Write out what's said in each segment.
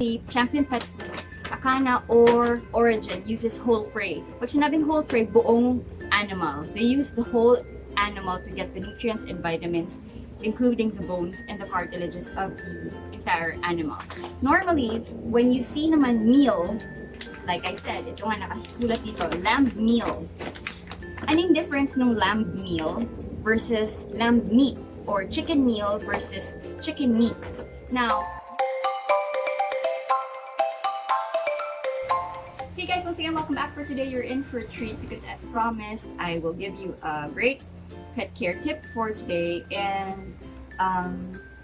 The champion pet foods, Acana or Orijen, uses whole prey. Pag sinabing whole prey, buong animal. They use the whole animal to get the nutrients and vitamins, including the bones and the cartilages of the entire animal. Normally, when you see naman meal, like I said, ito nga nakasulat dito, lamb meal. Anong difference ng lamb meal versus lamb meat or chicken meal versus chicken meat? Now, hey guys, once again, welcome back for today. You're in for a treat because as promised, I will give you a great pet care tip for today. And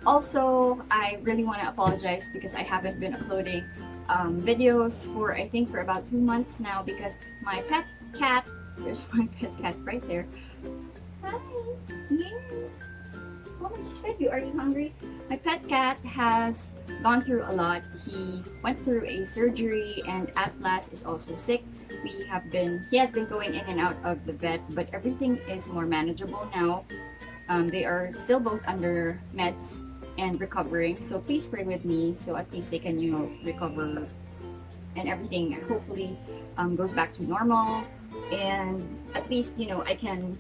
also, I really want to apologize because I haven't been uploading videos for I think for about 2 months now because my pet cat, there's my pet cat right there. Hi, yes. Oh, I just fed you. Are you hungry? My pet cat has gone through a lot. He went through a surgery and Atlas is also sick. He has been going in and out of the vet, but everything is more manageable now. They are still both under meds and recovering, so please pray with me so at least they can, recover and everything hopefully goes back to normal, and at least, I can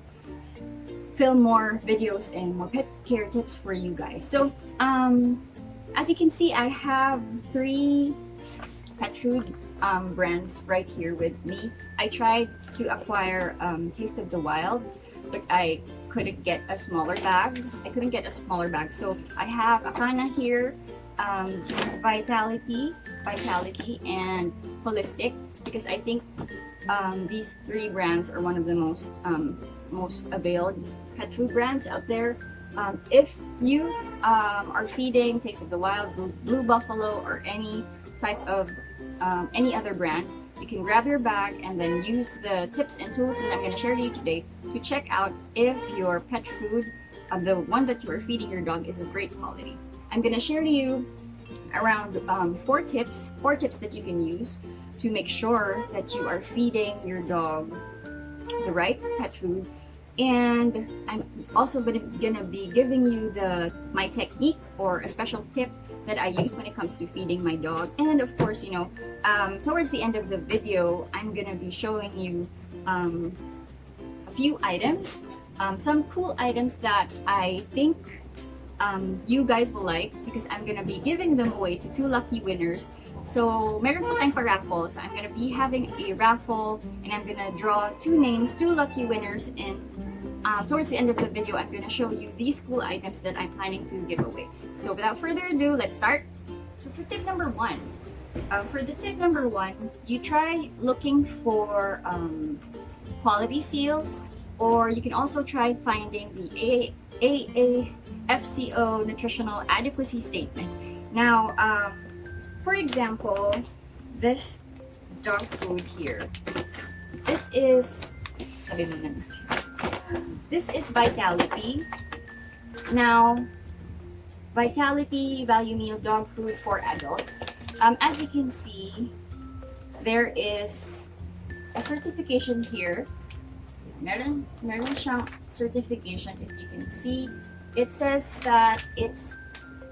film more videos and more pet care tips for you guys. So as you can see, I have 3 pet food brands right here with me. I tried to acquire Taste of the Wild, but I couldn't get a smaller bag. So I have Acana here, Vitality, and Holistic, because I think these 3 brands are one of the most availed pet food brands out there. If you are feeding Taste of the Wild, Blue Buffalo, or any type of any other brand, you can grab your bag and then use the tips and tools that I'm going to share to you today to check out if your pet food, the one that you are feeding your dog, is of great quality. I'm going to share to you around 4 tips that you can use to make sure that you are feeding your dog the right pet food. And I'm also gonna be giving you my technique or a special tip that I use when it comes to feeding my dog. And of course, towards the end of the video, I'm gonna be showing you a few items, some cool items that I think you guys will like, because I'm gonna be giving them away to 2 lucky winners. So, meron po tayong pa-raffle. So, I'm gonna be having a raffle and I'm gonna draw 2 names, 2 lucky winners, and towards the end of the video, I'm gonna show you these cool items that I'm planning to give away. So, without further ado, let's start. So, for tip number 1, you try looking for quality seals, or you can also try finding the AAFCO nutritional adequacy statement. Now, for example, this dog food here, this is Vitality. Now, Vitality Value Meal Dog Food for Adults. As you can see, there is a certification here. Meron siyang certification. If you can see, it says that it's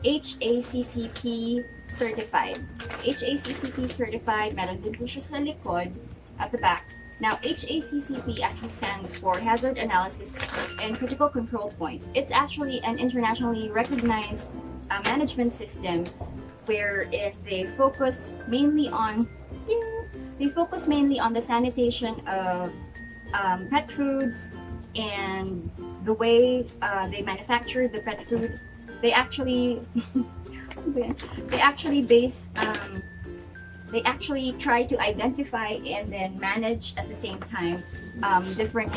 HACCP certified. HACCP certified, meron din po siya sa likod at the back. Now, HACCP actually stands for Hazard Analysis and Critical Control Point. It's actually an internationally recognized management system where they focus mainly on the sanitation of pet foods and the way they manufacture the pet food. They actually try to identify and then manage at the same time different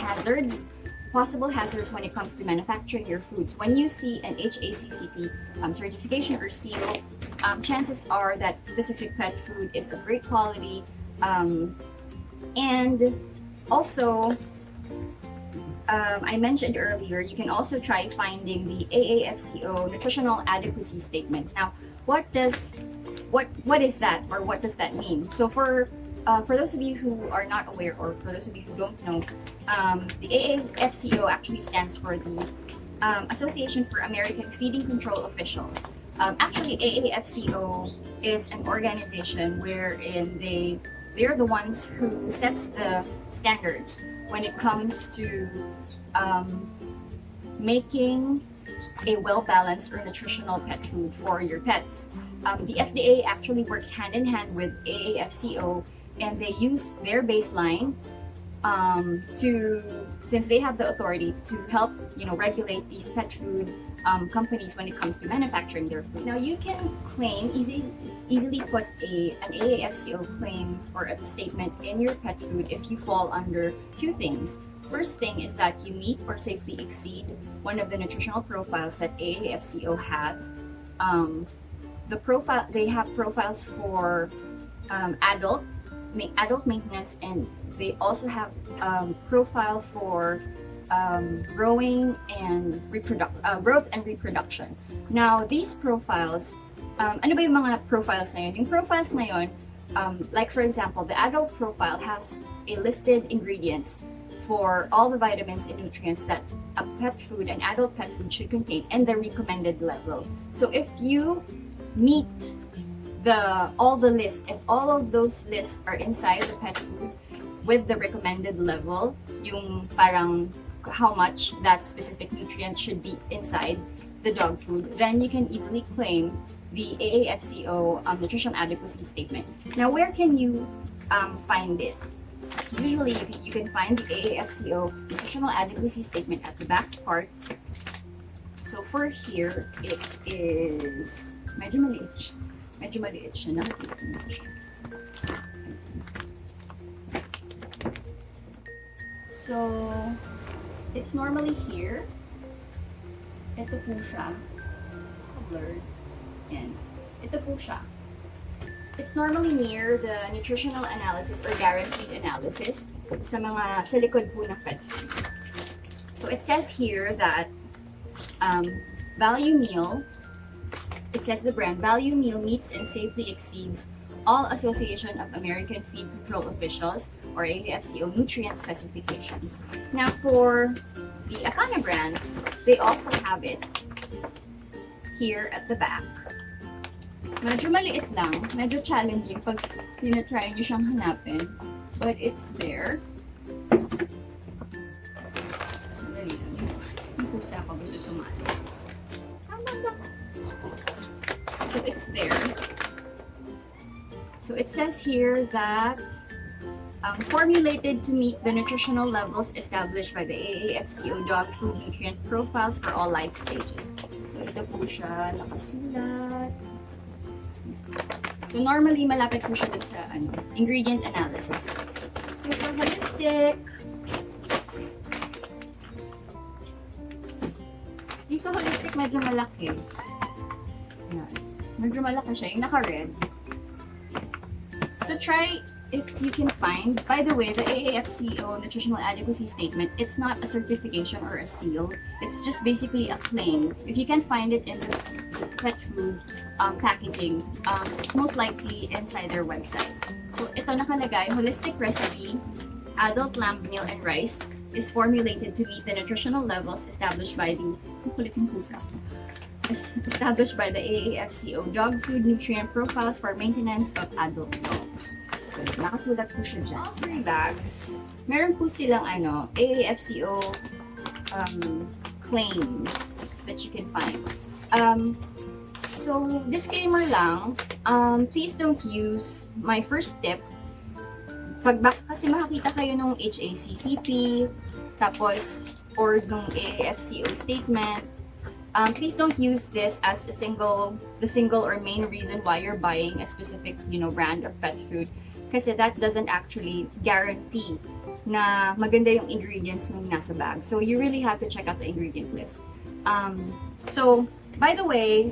possible hazards when it comes to manufacturing your foods. When you see an HACCP certification or seal, chances are that specific pet food is of great quality, and also I mentioned earlier, you can also try finding the AAFCO nutritional adequacy statement. Now, what is that, or what does that mean? So for those of you who are not aware, or for those of you who don't know, the AAFCO actually stands for the Association for American Feeding Control Officials. Actually, AAFCO is an organization wherein they're the ones who sets the standards when it comes to making a well-balanced or nutritional pet food for your pets. The FDA actually works hand in hand with AAFCO, and they use their baseline since they have the authority to help regulate these pet food companies when it comes to manufacturing their food. Now you can claim easily put an AAFCO claim or a statement in your pet food if you fall under two things. First thing is that you meet or safely exceed one of the nutritional profiles that AAFCO has. They have profiles for adult maintenance, and they also have profile for growth and reproduction. Now these profiles, ano ba yung mga profiles na yun? Yung profiles na yun, like for example, the adult profile has a listed ingredients for all the vitamins and nutrients that an adult pet food should contain, and the recommended level. So if you meet all the lists, if all of those lists are inside the pet food with the recommended level, yung parang how much that specific nutrient should be inside the dog food, then you can easily claim the AAFCO nutrition adequacy statement. Now, where can you find it? Usually, you can find the AAFCO nutritional adequacy statement at the back part. So for here, it is medyo maliit siya. Nakikita mo siya. So, it's normally here. Ito po siya. Blurred. And ito po siya. It's normally near the nutritional analysis or guaranteed analysis sa likod po ng pet food. So it says here that Value Meal, it says the brand, Value Meal meets and safely exceeds all Association of American Feed Control Officials or AAFCO nutrient specifications. Now for the Acana brand, they also have it here at the back. Medyo maliit lang, medyo challenging pag tinatry nyo siyang hanapin, but it's there. Sandali lang, yung pusa ko gusto sumali. So it's there. So it says here that formulated to meet the nutritional levels established by the AAFCO dog food nutrient profiles for all life stages. So ito po siya nakasulat. So normally malapit po siya dun sa ingredient analysis. So for holistic, yung sa holistic medyo malaki. Yan. Medyo malaki siya, yung naka-red. So try if you can find, by the way, the AAFCO Nutritional Adequacy Statement, it's not a certification or a seal. It's just basically a claim. If you can find it in the pet food packaging, it's most likely inside their website. So ito nakalagay, holistic recipe, adult lamb meal and rice is formulated to meet the nutritional levels established by the AAFCO dog food nutrient profiles for maintenance of adult dogs. Nakasulat po siya dyan. All 3 bags, meron po silang AAFCO claim that you can find. So, disclaimer lang, please don't use my first tip. Kasi makakita kayo nung HACCP, tapos, or nung AAFCO statement. Please don't use this as the single or main reason why you're buying a specific, brand of pet food. Kasi that doesn't actually guarantee na maganda yung ingredients nung nasa bag. So you really have to check out the ingredient list. So, by the way,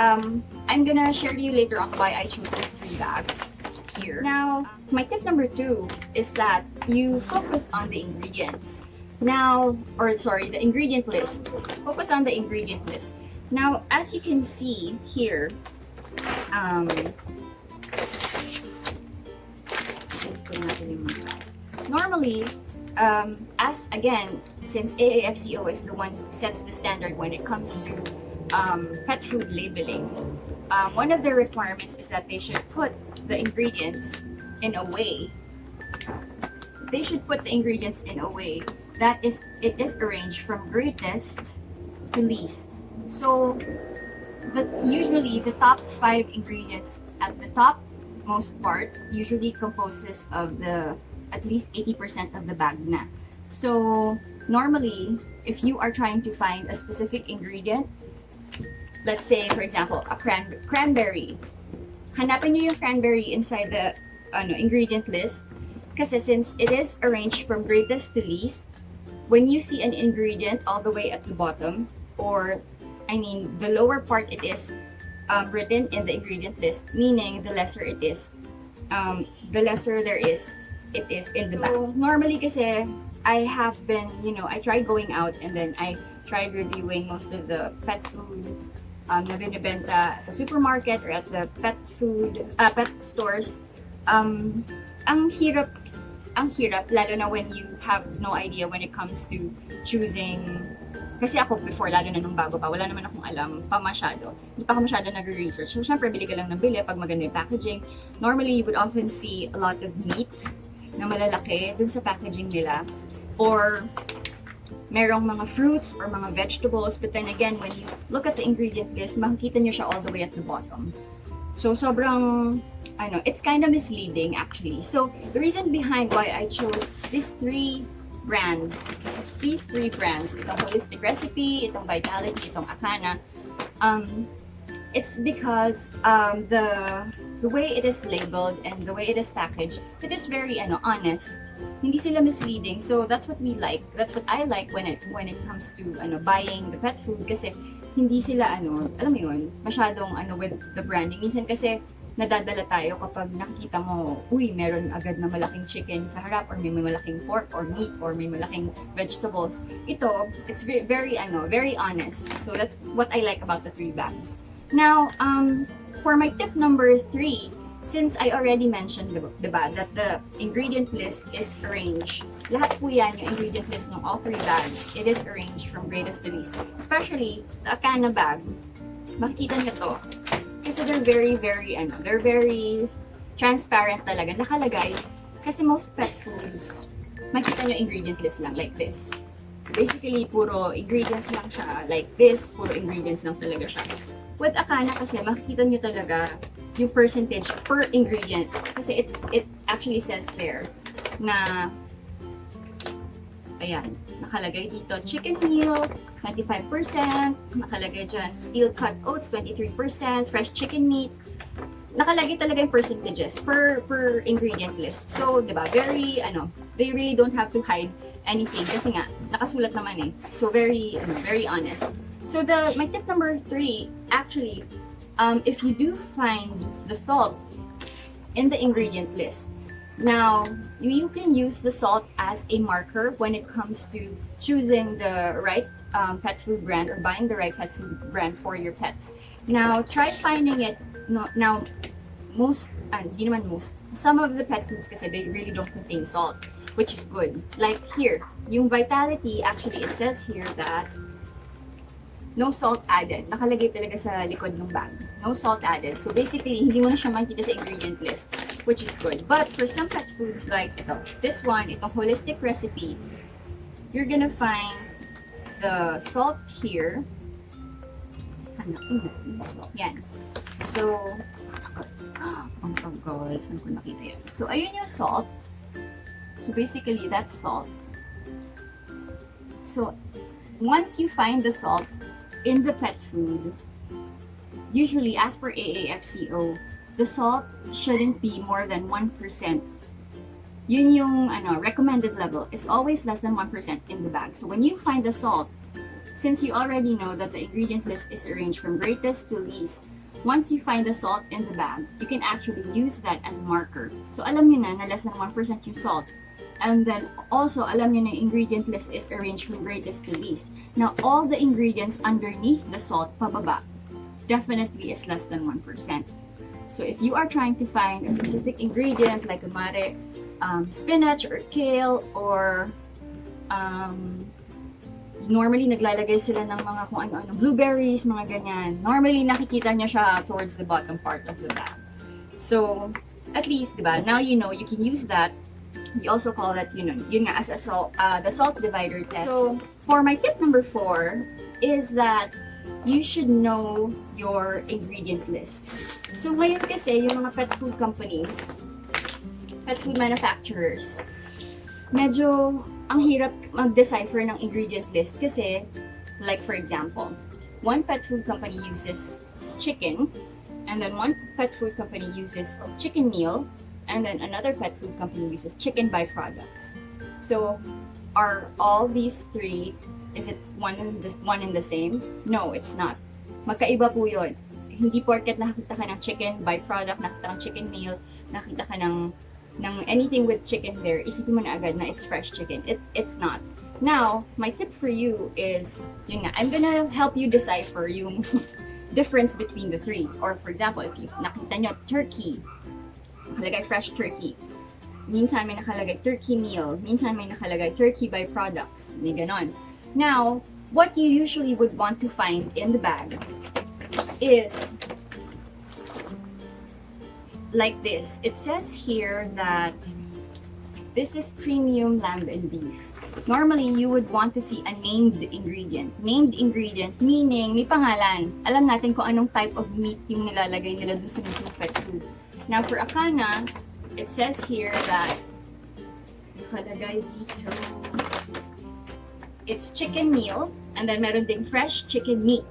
I'm gonna share to you later on why I chose these 3 bags here. Now, my tip number 2 is that you focus on the ingredients. The ingredient list. Focus on the ingredient list. Now, as you can see here, normally, since AAFCO is the one who sets the standard when it comes to pet food labeling, one of the requirements is that they should put the ingredients in a way. They should put the ingredients in a way that it is arranged from greatest to least. So, usually the top 5 ingredients at the top most part usually composes of the at least 80% of the bag na. So, normally, if you are trying to find a specific ingredient, let's say, for example, a cranberry. Hanapin nyo yung cranberry inside the ingredient list. Kasi since it is arranged from greatest to least, when you see an ingredient all the way at the bottom, or, I mean, the lower part it is written in the ingredient list, meaning the lesser it is, the lesser there is, it is in the bag. So, normally kasi, I have been, I tried going out and then I tried reviewing most of the pet food na binibenta at the supermarket or at the pet stores. Ang hirap, lalo na when you have no idea when it comes to choosing. Kasi ako before, lalo na nung bago pa, wala naman akong alam pa masyado. Hindi pa ako masyado nag-research. So, syempre, bili ka lang ng bili pag maganda yung packaging. Normally, you would often see a lot of meat na malalaki dun sa packaging nila. Or, merong mga fruits or mga vegetables. But then again, when you look at the ingredient list, makikita nyo siya all the way at the bottom. So, sobrang, it's kind of misleading actually. So, the reason behind why I chose these three brands, itong Holistic Recipe, itong Vitality, itong Acana, it's because the way it is labeled and the way it is packaged, it is very honest. Hindi sila misleading. So, that's what we like. That's what I like when it comes to buying the pet food, kasi hindi sila alam mo yun, masyadong with the branding. Minsan kasi nadadala tayo kapag nakikita mo, meron agad na malaking chicken sa harap, or may malaking pork or meat, or may malaking vegetables. Ito, it's very, very honest. So that's what I like about the 3 bags. Now, for my tip number 3, since I already mentioned, diba, that the ingredient list is arranged. Lahat po yan, yung ingredient list ng all 3 bags, it is arranged from greatest to least. Especially, the Acana bag, makikita nyo to. Kasi they're very, they're very transparent talaga. Nakalagay. Kasi most pet foods, makikita nyo ingredient list lang, like this. Basically, puro ingredients lang siya. Like this, puro ingredients lang talaga siya. With Acana kasi, makikita nyo talaga yung percentage per ingredient. Kasi it actually says there na, ayan, nakalagay dito, chicken meal, 25%, nakalagay dyan, steel cut oats, 23%, fresh chicken meat. Nakalagay talaga yung percentages per ingredient list. So, di ba, very, they really don't have to hide anything kasi nga, nakasulat naman eh. So, very, very honest. So, my tip number 3, actually, if you do find the salt in the ingredient list, now, you can use the salt as a marker when it comes to choosing the right pet food brand or buying the right pet food brand for your pets. Now, try finding it. Now, some of the pet foods kasi they really don't contain salt, which is good. Like here, yung Vitality, actually it says here that no salt added. Nakalagay talaga sa likod ng bag. No salt added. So basically, hindi mo na siya makikita sa ingredient list, which is good. But for some pet foods like this one, itong Holistic Recipe, you're gonna find the salt here. Yan. So, ang tagal. Saan ko nakita yan? So, ayun yung salt. So basically, that's salt. So, once you find the salt in the pet food, usually as per AAFCO, the salt shouldn't be more than 1%. Yun yung recommended level. It's always less than 1% in the bag. So when you find the salt, since you already know that the ingredient list is arranged from greatest to least, once you find the salt in the bag, you can actually use that as a marker. So alam nyo na less than 1% yung salt. And then also, alam nyo na yung ingredient list is arranged from greatest to least. Now, all the ingredients underneath the salt, pababa, definitely is less than 1%. So if you are trying to find a specific ingredient, like spinach or kale, or normally naglalagay sila ng mga kung ano-ano, blueberries, mga ganyan. Normally nakikita niya siya towards the bottom part of the bag. So, at least, diba, now you know you can use that. We also call that, you know, yun nga, as a the salt divider test. So, for my tip number 4 is that you should know your ingredient list. So, ngayon kasi, yung mga pet food companies, pet food manufacturers, medyo ang hirap mag-decipher ng ingredient list kasi, like for example, one pet food company uses chicken, and then one pet food company uses chicken meal, and then another pet food company uses chicken byproducts. So, are all these three, is it one and the same? No, it's not. Magkaiba po yun. Hindi porket nakita ka ng chicken byproduct, nakita ka ng chicken meal, nakita ka ng anything with chicken there, isipin mo na agad na it's fresh chicken. It's not. Now, my tip for you is, yun nga, I'm gonna help you decipher yung difference between the three. Or for example, if you nakita nyo turkey, nakalagay fresh turkey. Minsan may nakalagay turkey meal. Minsan may nakalagay turkey byproducts. May ganon. Now, what you usually would want to find in the bag is like this. It says here that this is premium lamb and beef. Normally, you would want to see a named ingredient. Named ingredient meaning may pangalan. Alam natin kung anong type of meat yung nilalagay nila dun sa mismong pet food. Now, for Acana, it says here that nakalagay dito, it's chicken meal, and then meron ding fresh chicken meat.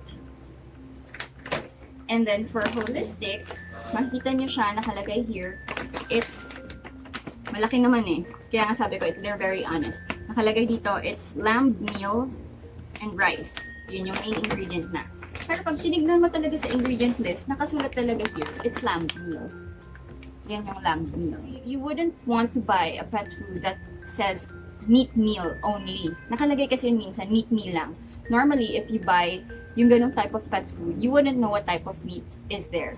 And then for Holistic, makikita nyo siya, nakalagay here, it's, malaki naman eh. Kaya nga sabi ko, they're very honest. Nakalagay dito, it's lamb meal and rice. Yun yung main ingredient na. Pero pag tinignan mo talaga sa ingredient list, nakasulat talaga here, it's lamb meal. Yan yung lamb meal. You wouldn't want to buy a pet food that says meat meal only. Nakalagay kasi yun minsan, meat meal lang. Normally, if you buy yung ganong type of pet food, you wouldn't know what type of meat is there.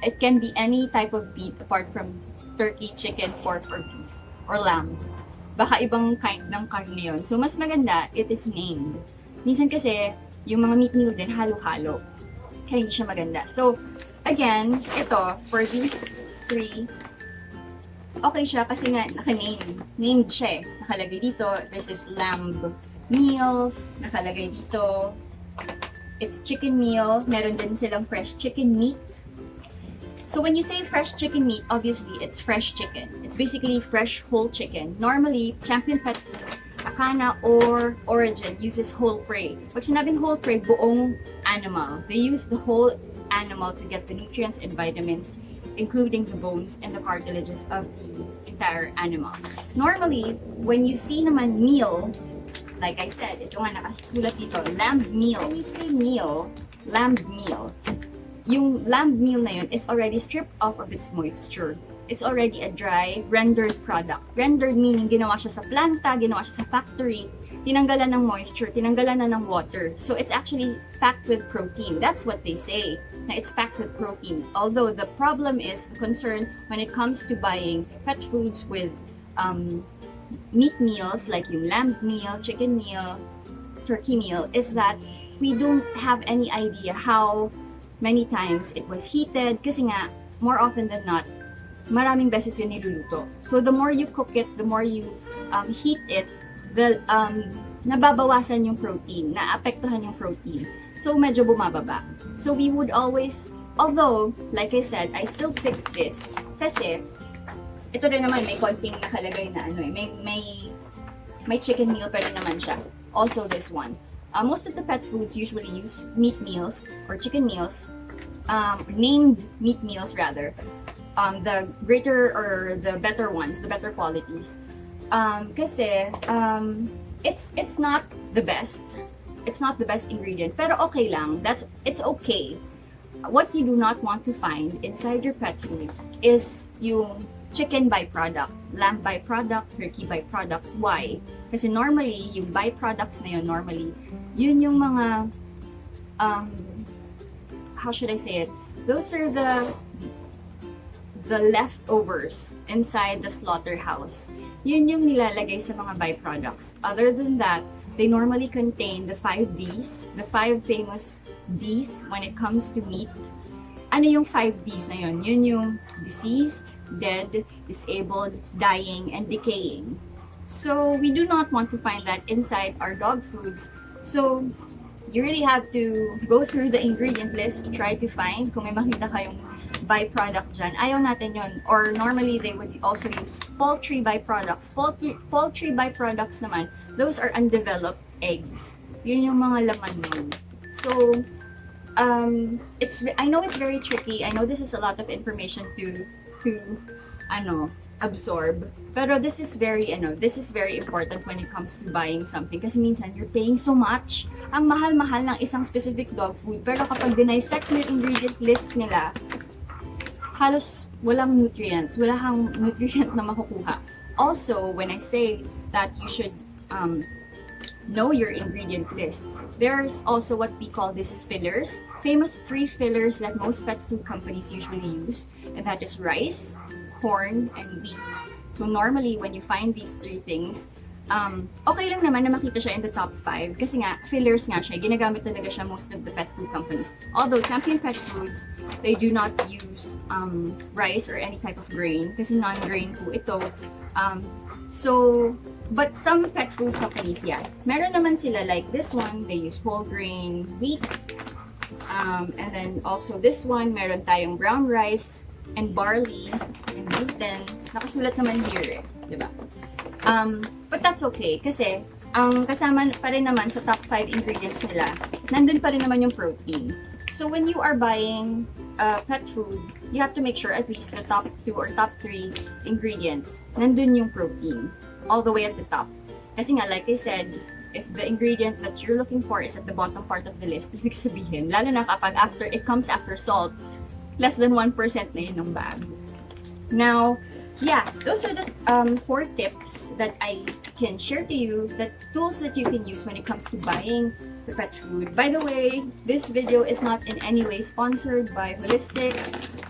It can be any type of meat apart from turkey, chicken, pork, or beef, or lamb. Baka ibang kind ng karne yun. So, mas maganda, it is named. Minsan kasi, yung mga meat meal din, halo-halo. Kaya hindi siya maganda. So, again, ito, for these three, okay siya kasi nga naka-name. Named siya eh. Nakalagay dito, this is lamb meal. Nakalagay dito, it's chicken meal. Meron din silang fresh chicken meat. So when you say fresh chicken meat, obviously it's fresh chicken. It's basically fresh whole chicken. Normally, Champion Pet Foods, Acana or Orijen uses whole prey. Pag sinabing whole prey, buong animal. They use the whole animal to get the nutrients and vitamins, including the bones and the cartilages of the entire animal. Normally, when you see naman meal, like I said, ito nga nakasulat dito, lamb meal. When we say meal, lamb meal, yung lamb meal na yun is already stripped off of its moisture. It's already a dry, rendered product. Rendered meaning ginawa siya sa planta, ginawa siya sa factory, tinanggalan ng moisture, tinanggalan na ng water. So it's actually packed with protein. That's what they say, na it's packed with protein. Although the problem is, the concern when it comes to buying pet foods with meat meals, like yung lamb meal, chicken meal, turkey meal, is that we don't have any idea how many times it was heated. Kasi nga, more often than not, maraming beses yun niluluto. So the more you cook it, the more you heat it, the nababawasan yung protein, naapektuhan yung protein. So medyo bumababa. So we would always, although, like I said, I still pick this kasi ito rin naman may konting nakalagay na ano eh, may chicken meal pa rin naman siya. Also this one. Most of the pet foods usually use meat meals or chicken meals, named meat meals rather. The greater or the better ones, the better qualities. Kasi it's not the best. It's not the best ingredient, pero okay lang. It's okay. What you do not want to find inside your pet food is yung chicken byproduct, lamb byproduct, turkey byproducts. Why? Kasi normally, yung byproducts na yun, normally, yun yung mga, how should I say it? Those are the leftovers inside the slaughterhouse. Yun yung nilalagay sa mga byproducts. Other than that, they normally contain the 5 Ds, the 5 famous Ds when it comes to meat. Ano yung 5 Ds na yun? Yun yung deceased, dead, disabled, dying, and decaying. So, we do not want to find that inside our dog foods. So, you really have to go through the ingredient list, try to find kung may makita kayong byproduct dyan. Ayaw natin yun. Or normally, they would also use poultry byproducts. Poultry byproducts naman, those are undeveloped eggs. Yun yung mga laman nun. So, I know it's very tricky. I know this is a lot of information to absorb. Pero this is very important when it comes to buying something. Kasi minsan, you're paying so much. Ang mahal-mahal ng isang specific dog food. Pero kapag dinisect mo yung ingredient list nila, halos walang nutrients. Wala kang nutrient na makukuha. Also, when I say that you should know your ingredient list, there's also what we call these fillers. Famous 3 fillers that most pet food companies usually use. And that is rice, corn, and wheat. So normally, when you find these 3 things, okay lang naman na makita siya in the top 5 kasi nga, fillers nga siya. Ginagamit talaga siya most of the pet food companies. Although, Champion Pet Foods, they do not use rice or any type of grain kasi non-grain po ito. But some pet food companies, yeah. Meron naman sila like this one, they use whole grain wheat. And then also this one, meron tayong brown rice and barley and gluten. Nakasulat naman here diba? But that's okay kasi ang kasama pa rin naman sa top 5 ingredients nila, nandun pa rin naman yung protein. So when you are buying pet food, you have to make sure at least the top 2 or top 3 ingredients, nandun yung protein all the way at the top. Kasi nga, like I said, if the ingredient that you're looking for is at the bottom part of the list, ibig sabihin, lalo na kapag it comes after salt, less than 1% na yun ng bag. Now, yeah, those are the 4 tips that I can share to you, the tools that you can use when it comes to buying the pet food. By the way, this video is not in any way sponsored by Holistic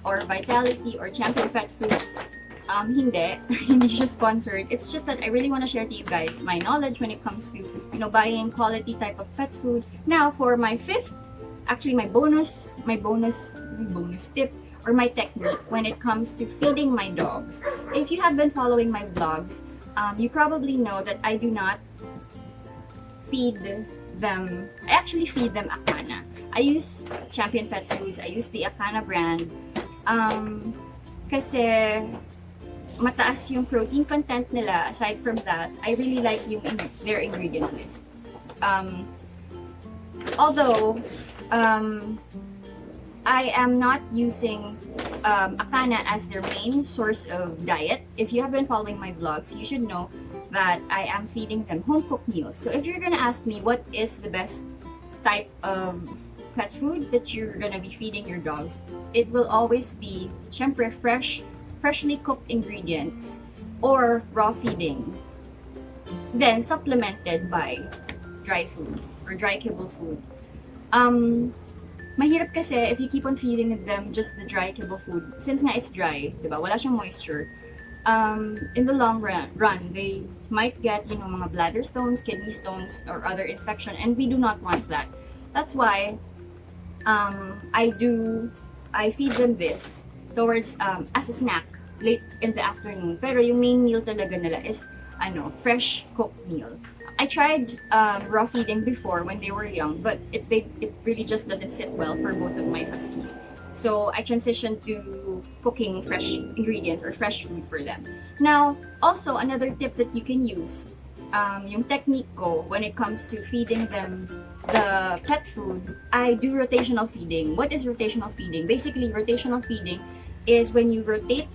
or Vitality or Champion Pet Foods. Hindi siya sponsored. It's just that I really want to share to you guys my knowledge when it comes to, buying quality type of pet food. Now, for my bonus tip or my technique when it comes to feeding my dogs. If you have been following my vlogs, you probably know that I do not feed them. I actually feed them Acana. I use Champion Pet Foods. I use the Acana brand. Kasi mataas yung protein content nila. Aside from that, I really like their ingredient list. Although, I am not using Acana as their main source of diet. If you have been following my vlogs, you should know that I am feeding them home-cooked meals. So if you're gonna ask me what is the best type of pet food that you're gonna be feeding your dogs, it will always be, syempre, freshly cooked ingredients or raw feeding. Then supplemented by dry food or dry kibble food. Mahirap kasi if you keep on feeding them just the dry kibble food, since nga it's dry, diba? Wala siyang moisture. In the long run, they might get, mga bladder stones, kidney stones, or other infection, and we do not want that. That's why I feed them this towards as a snack late in the afternoon. Pero yung main meal talaga nila is fresh cooked meal. I tried raw feeding before when they were young, but it really just doesn't sit well for both of my huskies. So I transitioned to cooking fresh ingredients or fresh food for them. Now, also another tip that you can use, yung technique ko when it comes to feeding them the pet food, I do rotational feeding. What is rotational feeding? Basically, rotational feeding is when you rotate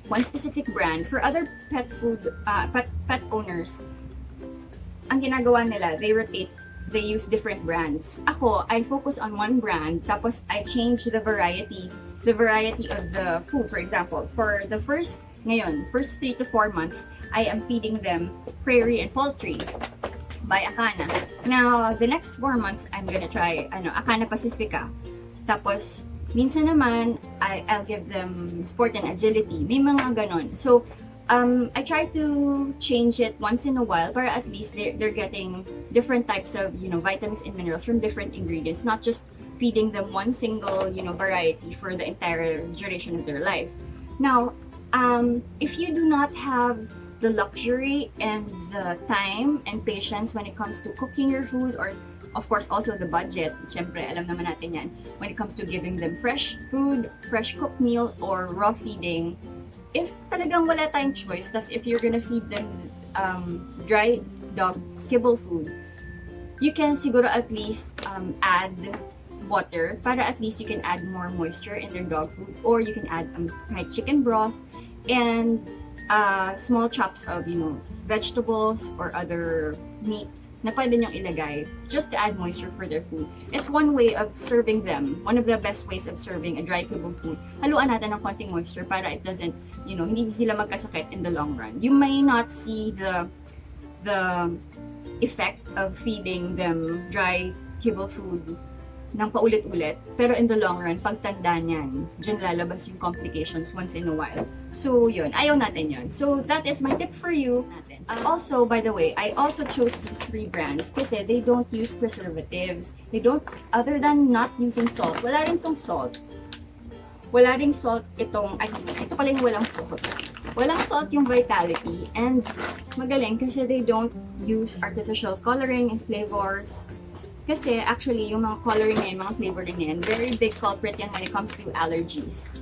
one specific brand. For other pet food, pet owners, ang ginagawa nila, they use different brands. Ako, I focus on one brand, tapos I change the variety of the food. For example, for the first 3 to 4 months, I am feeding them prairie and poultry by Acana. Now, the next 4 months, I'm gonna try Acana Pacifica. Tapos, minsan naman, I'll give them sport and agility. May mga ganon. So, I try to change it once in a while para at least they're getting different types of, vitamins and minerals from different ingredients, not just feeding them one single, variety for the entire duration of their life. Now, if you do not have the luxury and the time and patience when it comes to cooking your food, or of course also the budget, syempre alam naman natin yan, when it comes to giving them fresh food, fresh cooked meal, or raw feeding, if talagang wala tayong choice, tas if you're gonna feed them dry dog kibble food, you can siguro at least add water para at least you can add more moisture in their dog food, or you can add kahit chicken broth and small chops of vegetables or other meat na pwede nyong ilagay just to add moisture for their food. It's one way of serving them. One of the best ways of serving a dry kibble food. Haluan natin ng konting moisture para it doesn't, hindi sila magkasakit in the long run. You may not see the effect of feeding them dry kibble food ng paulit-ulit, pero in the long run, pagtanda niyan, dyan lalabas yung complications once in a while. So, yun. Ayaw natin yun. So, that is my tip for you. Also, by the way, I also chose these 3 brands kasi they don't use preservatives. They don't, other than not using salt, wala rin tong salt. Wala ring salt itong, ito pala yung walang salt. Walang salt yung Vitality, and magaling kasi they don't use artificial coloring and flavors. Kasi actually, yung mga coloring na yun, mga flavoring na yun, very big culprit yan when it comes to allergies.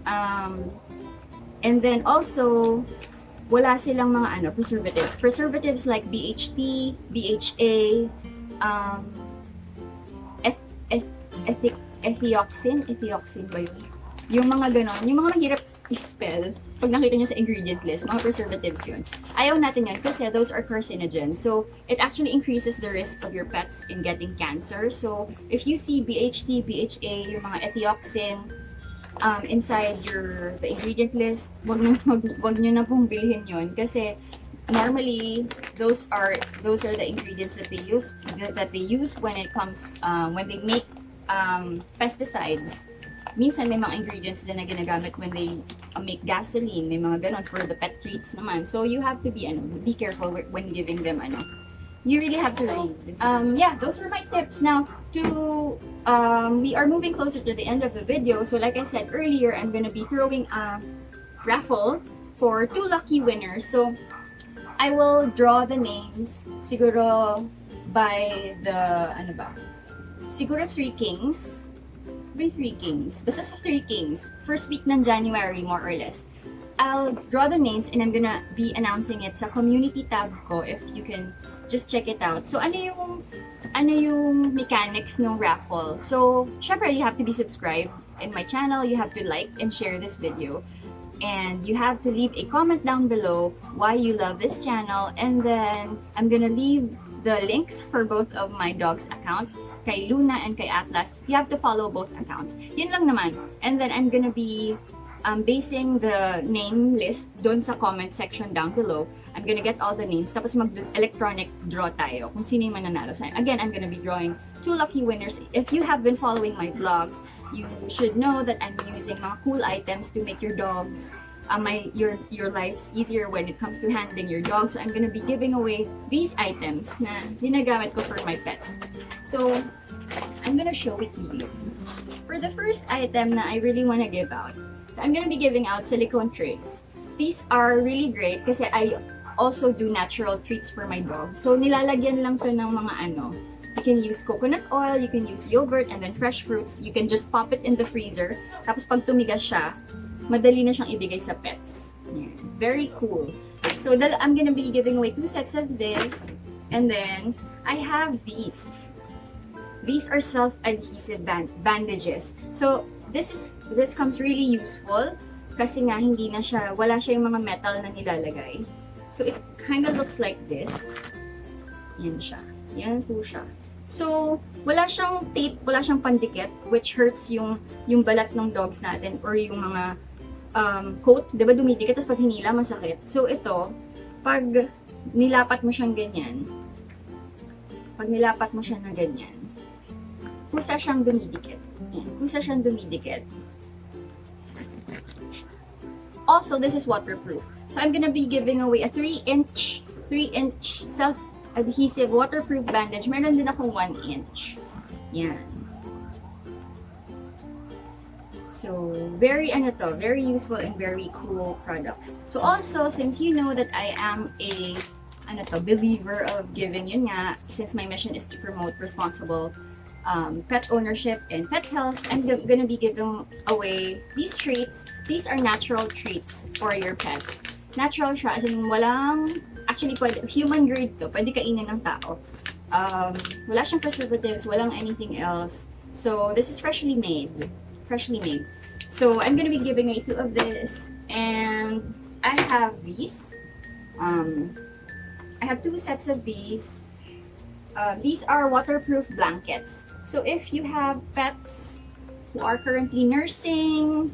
And then also, wala silang mga preservatives. Preservatives like BHT, BHA, ethioxin ba yun? Yung mga ganon, yung mga mahirap i-spell, pag nakita nyo sa ingredient list, mga preservatives yun. Ayaw natin yun kasi those are carcinogens. So, it actually increases the risk of your pets in getting cancer. So, if you see BHT, BHA, yung mga ethioxin, inside the ingredient list, wag nyo na pong bilhin yun kasi normally those are the ingredients that they use when it comes when they make pesticides. Minsan may mga ingredients din na ginagamit when they make gasoline, may mga ganon for the pet treats naman. So you have to be careful when giving them You really have to read. Yeah, those are my tips. Now, we are moving closer to the end of the video. So like I said earlier, I'm gonna be throwing a raffle for 2 lucky winners. So I will draw the names siguro by the siguro 3 kings. By 3 kings. Basta sa 3 kings. First week ng January, more or less. I'll draw the names and I'm gonna be announcing it sa community tab ko if you can just check it out. So, ano yung mechanics ng raffle? So, syempre, you have to be subscribed in my channel. You have to like and share this video. And you have to leave a comment down below why you love this channel. And then, I'm gonna leave the links for both of my dog's account, kay Luna and kay Atlas. You have to follow both accounts. Yun lang naman. And then I'm gonna be basing the name list doon sa comment section down below. I'm gonna get all the names. Tapos mag-electronic draw tayo kung sino yung mananalo. So again, I'm gonna be drawing 2 lucky winners. If you have been following my vlogs, you should know that I'm using mga cool items to make your dogs your lives easier when it comes to handling your dog. So I'm gonna be giving away these items na ginagamit ko for my pets. So I'm gonna show it to you. For the first item na I really wanna give out, so I'm gonna be giving out silicone trays. These are really great kasi I also do natural treats for my dog. So nilalagyan lang to ng mga you can use coconut oil, you can use yogurt, and then fresh fruits. You can just pop it in the freezer. Tapos pag tumigas siya, madali na siyang ibigay sa pets. Yeah. Very cool. So, I'm gonna be giving away 2 sets of this. And then, I have these. These are self-adhesive bandages. So, this comes really useful kasi nga wala siya yung mga metal na nilalagay. So, it kind of looks like this. Yan siya. Yan po siya. So, wala siyang tape, wala siyang pandikit, which hurts yung balat ng dogs natin or yung mga coat, diba dumidikit, tapos pag hinila, masakit. So, ito, pag nilapat mo siyang ganyan, kusa siyang dumidikit. Ayan, kusa siyang dumidikit. Also, this is waterproof. So I'm gonna be giving away a 3-inch self-adhesive waterproof bandage. Meron din akong 1-inch. Yan. So, very useful and very cool products. So also, since you know that I am a believer of giving, yun nga, since my mission is to promote responsible pet ownership and pet health, I'm gonna be giving away these treats. These are natural treats for your pets. Natural siya, as in actually human grade to, pwede kainin ng tao. Wala siyang preservatives, walang anything else. So, this is freshly made. So, I'm gonna be giving away 2 of this, and I have these. I have 2 sets of these. These are waterproof blankets. So, if you have pets who are currently nursing,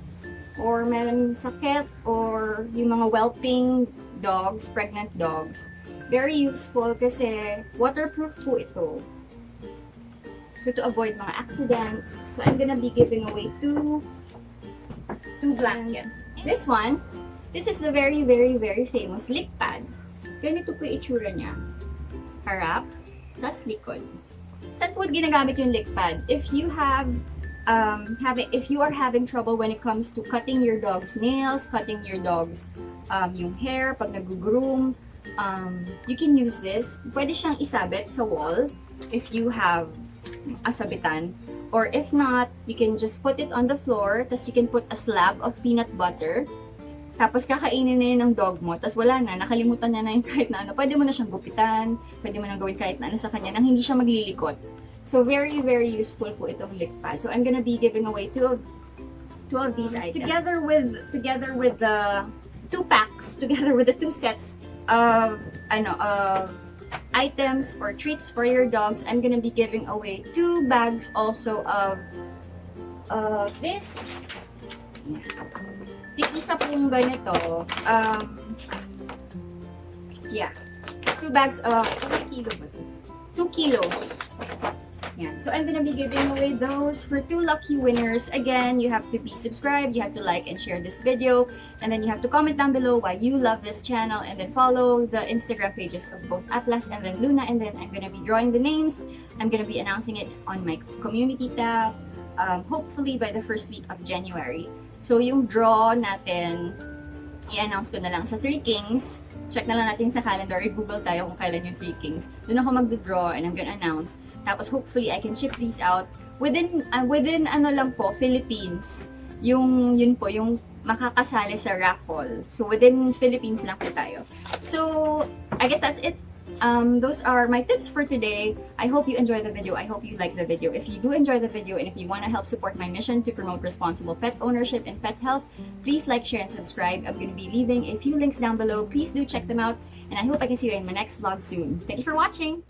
or meron sakit, or yung mga whelping dogs, pregnant dogs, very useful kasi waterproof po ito. So, to avoid mga accidents. So, I'm gonna be giving away 2 blankets. This one, this is the very famous lick pad. Ganito po yung itsura niya. Harap, tas likod. Saan po ginagamit yung lick pad? If you are having trouble when it comes to cutting your dog's nails, cutting your dog's yung hair, pag nag-groom, you can use this. Pwede siyang isabit sa wall if you have asabitan. Or if not, you can just put it on the floor, tas you can put a slab of peanut butter, tapos kakainin na yun ng dog mo, tas wala na, nakalimutan niya na yung kahit na ano. Pwede mo na siyang gupitan, pwede mo na gawin kahit na ano sa kanya, nang hindi siya maglilikot. So, very useful po itong lick pad. So, I'm gonna be giving away 2 of these items. Together with the 2 packs, together with the 2 sets of items or treats for your dogs, I'm gonna be giving away 2 bags also of this. Isa pong ganito. 2 bags of 2 kilos. Yan. So, I'm gonna be giving away those for 2 lucky winners. Again, you have to be subscribed, you have to like and share this video, and then you have to comment down below why you love this channel, and then follow the Instagram pages of both Atlas and then Luna, and then I'm gonna be drawing the names. I'm gonna be announcing it on my community tab, hopefully by the first week of January. So, yung draw natin, i-announce ko na lang sa 3 Kings. Check na lang natin sa calendar, i-google tayo kung kailan yung 3 Kings. Doon ako mag-draw and I'm gonna announce. Tapos hopefully I can ship these out within Philippines. Yun po, yung makakasali sa Raffle. So within Philippines lang po tayo. So I guess that's it. Those are my tips for today. I hope you enjoy the video. I hope you like the video. If you do enjoy the video and if you want to help support my mission to promote responsible pet ownership and pet health, please like, share, and subscribe. I'm going to be leaving a few links down below. Please do check them out. And I hope I can see you in my next vlog soon. Thank you for watching!